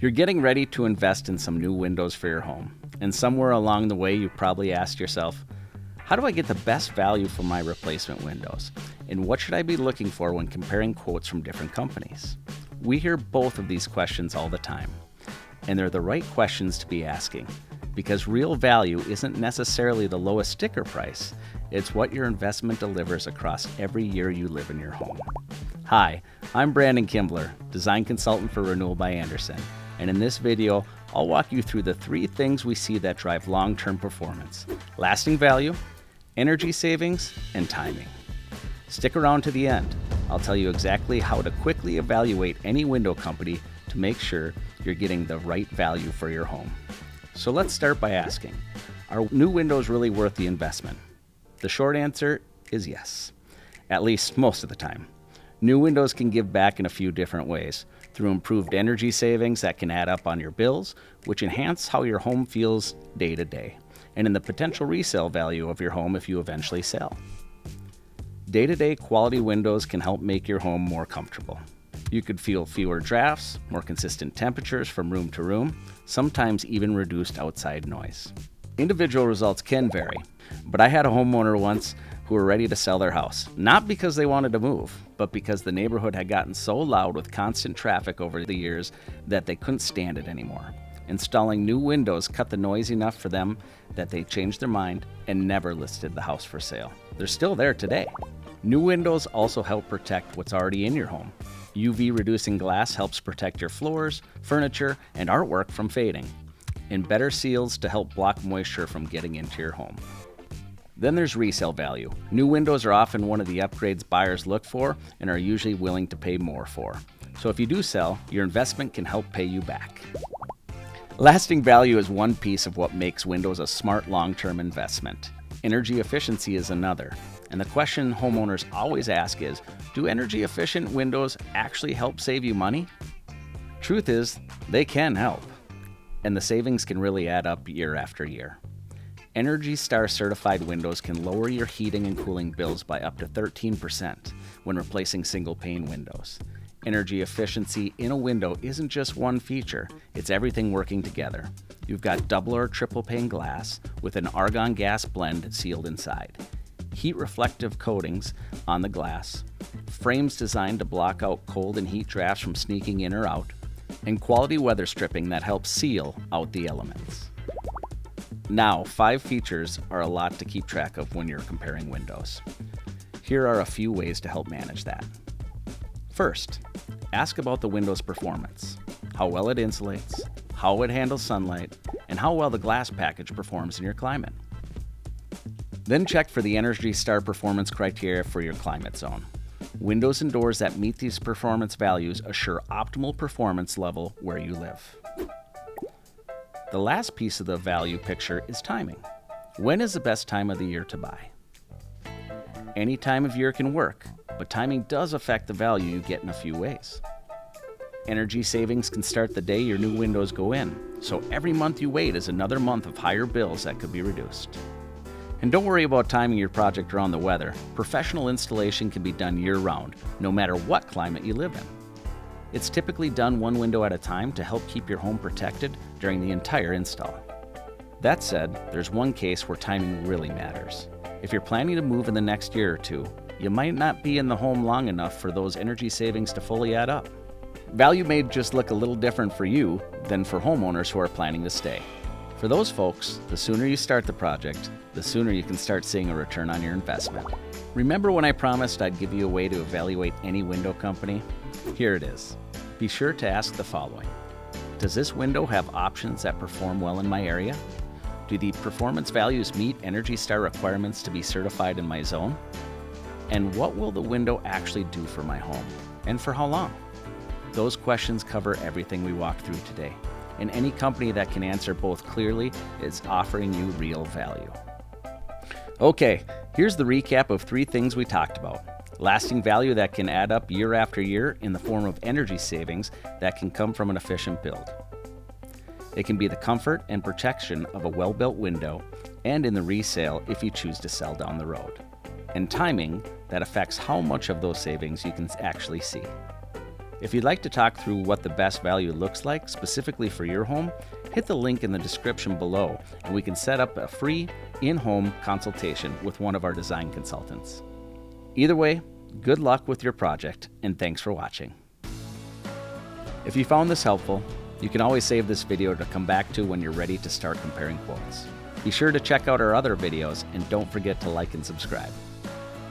You're getting ready to invest in some new windows for your home, and somewhere along the way you probably asked yourself, how do I get the best value for my replacement windows? And what should I be looking for when comparing quotes from different companies? We hear both of these questions all the time, and they're the right questions to be asking, because real value isn't necessarily the lowest sticker price, it's what your investment delivers across every year you live in your home. Hi, I'm Brandon Kimbler, design consultant for Renewal by Andersen, and in this video, I'll walk you through the 3 things we see that drive long-term performance: lasting value, energy savings, and timing. Stick around to the end. I'll tell you exactly how to quickly evaluate any window company to make sure you're getting the right value for your home. So let's start by asking, are new windows really worth the investment? The short answer is yes, at least most of the time. New windows can give back in a few different ways, through improved energy savings that can add up on your bills, which enhance how your home feels day to day, and in the potential resale value of your home if you eventually sell. Day-to-day quality windows can help make your home more comfortable. You could feel fewer drafts, more consistent temperatures from room to room, sometimes even reduced outside noise. Individual results can vary, but I had a homeowner once who were ready to sell their house, not because they wanted to move, but because the neighborhood had gotten so loud with constant traffic over the years that they couldn't stand it anymore. Installing new windows cut the noise enough for them that they changed their mind and never listed the house for sale. They're still there today. New windows also help protect what's already in your home. UV reducing glass helps protect your floors, furniture, and artwork from fading, and better seals to help block moisture from getting into your home. Then there's resale value. New windows are often one of the upgrades buyers look for and are usually willing to pay more for. So if you do sell, your investment can help pay you back. Lasting value is one piece of what makes windows a smart long-term investment. Energy efficiency is another. And the question homeowners always ask is, do energy efficient windows actually help save you money? Truth is, they can help. And the savings can really add up year after year. Energy Star certified windows can lower your heating and cooling bills by up to 13% when replacing single pane windows. Energy efficiency in a window isn't just one feature, it's everything working together. You've got double or triple pane glass with an argon gas blend sealed inside, heat reflective coatings on the glass, frames designed to block out cold and heat drafts from sneaking in or out, and quality weather stripping that helps seal out the elements. Now, 5 features are a lot to keep track of when you're comparing windows. Here are a few ways to help manage that. First, ask about the window's performance, how well it insulates, how it handles sunlight, and how well the glass package performs in your climate. Then check for the Energy Star performance criteria for your climate zone. Windows and doors that meet these performance values assure optimal performance level where you live. The last piece of the value picture is timing. When is the best time of the year to buy? Any time of year can work, but timing does affect the value you get in a few ways. Energy savings can start the day your new windows go in, so every month you wait is another month of higher bills that could be reduced. And don't worry about timing your project around the weather. Professional installation can be done year-round, no matter what climate you live in. It's typically done one window at a time to help keep your home protected during the entire install. That said, there's one case where timing really matters. If you're planning to move in the next year or two, you might not be in the home long enough for those energy savings to fully add up. Value may just look a little different for you than for homeowners who are planning to stay. For those folks, the sooner you start the project, the sooner you can start seeing a return on your investment. Remember when I promised I'd give you a way to evaluate any window company? Here it is. Be sure to ask the following. Does this window have options that perform well in my area? Do the performance values meet Energy Star requirements to be certified in my zone? And what will the window actually do for my home? And for how long? Those questions cover everything we walked through today. And any company that can answer both clearly is offering you real value. Okay, here's the recap of 3 things we talked about. Lasting value that can add up year after year in the form of energy savings that can come from an efficient build. It can be the comfort and protection of a well-built window, and in the resale if you choose to sell down the road. And timing that affects how much of those savings you can actually see. If you'd like to talk through what the best value looks like specifically for your home, hit the link in the description below and we can set up a free in-home consultation with one of our design consultants. Either way, good luck with your project and thanks for watching. If you found this helpful, you can always save this video to come back to when you're ready to start comparing quotes. Be sure to check out our other videos and don't forget to like and subscribe.